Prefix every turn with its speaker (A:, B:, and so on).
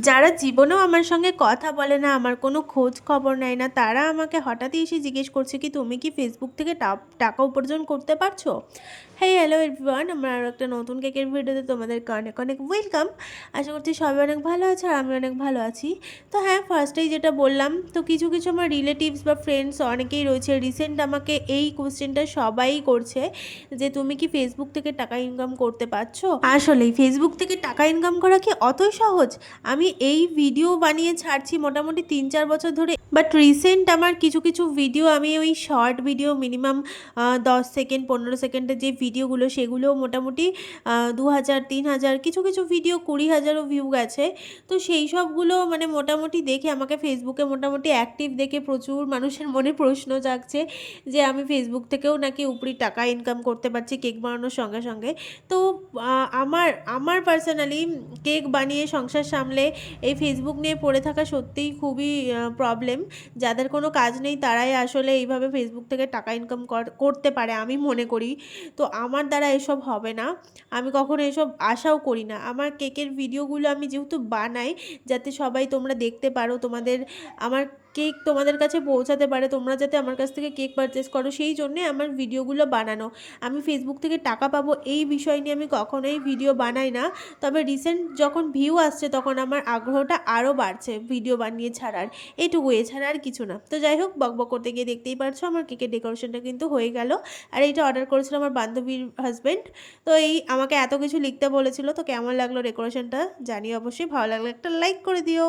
A: যারা জীবনেও আমার সঙ্গে কথা বলে না, আমার কোনো খোঁজ খবর নেয় না, তারা আমাকে হঠাৎই এসে জিজ্ঞেস করছে কি তুমি কি ফেসবুক থেকে টাকা উপার্জন করতে পারছো। হ্যাঁ, হ্যালো এভরিওয়ান, আমার আরও একটা নতুন কেকের ভিডিওতে তোমাদেরকে অনেক অনেক ওয়েলকাম। আশা করছি সবাই অনেক ভালো আছে আর আমি অনেক ভালো আছি। তো হ্যাঁ, ফার্স্টেই যেটা বললাম, তো কিছু কিছু আমার রিলেটিভস বা ফ্রেন্ডস অনেকেই রয়েছে, রিসেন্ট আমাকে এই কোশ্চেনটা সবাই করছে যে তুমি কি ফেসবুক থেকে টাকা ইনকাম করতে পারছো। আসলেই ফেসবুক থেকে টাকা ইনকাম করা কি অতই সহজ? আমি এই ভিডিও বানিয়ে ছাড়ছি মোটামুটি 3-4 বছর ধরে, বাট রিসেন্ট আমার কিছু কিছু ভিডিও, আমি ওই শর্ট ভিডিও মিনিমাম 10 সেকেন্ড 15 সেকেন্ডের যে ভিডিওগুলো, সেগুলো মোটামুটি 2000-3000, কিছু কিছু ভিডিও 20,000ও ভিউ গেছে। তো সেই সবগুলো মানে মোটামুটি দেখে আমাকে ফেসবুকে মোটামুটি অ্যাক্টিভ দেখে প্রচুর মানুষের মনে প্রশ্ন জাগছে যে আমি ফেসবুক থেকেও নাকি উপরি টাকা ইনকাম করতে পারছি কেক বানানোর সঙ্গে সঙ্গে। তো আমার আমার পার্সোনালি কেক বানিয়ে সংসার সামলে এই ফেসবুক নিয়ে পড়ে থাকা সত্যিই খুবই প্রবলেম। যাদের কোনো কাজ নেই তারাই আসলে এইভাবে ফেসবুক থেকে টাকা ইনকাম করতে পারে আমি মনে করি। তো আমার দ্বারা এসব হবে না, আমি কখনো এসব আশাও করি না। আমার কেকের ভিডিওগুলো আমি যেহেতু বানাই যাতে সবাই তোমরা দেখতে পারো, আমার কেক তোমাদের কাছে পৌঁছাতে পারে, তোমরা যাতে আমার কাছ থেকে কেক পারচেস করো, সেই জন্যে আমার ভিডিওগুলো বানানো। আমি ফেসবুক থেকে টাকা পাবো এই বিষয় নিয়ে আমি কখনোই ভিডিও বানাই না। তবে রিসেন্ট যখন ভিউ আসছে তখন আমার আগ্রহটা আরও বাড়ছে ভিডিও বানিয়ে ছাড়ার, এটুকু, এছাড়া আর কিছু না। তো যাই হোক, বকবক করতে গিয়ে দেখতেই পারছো আমার কেকের ডেকোরেশনটা কিন্তু হয়ে গেল। আর এইটা অর্ডার করেছিল আমার বান্ধবীর হাজব্যান্ড। তো এই আমাকে এত কিছু লিখতে বলেছিল। তো কেমন লাগলো ডেকোরেশনটা জানিও অবশ্যই, ভালো লাগলে একটা লাইক করে দিও।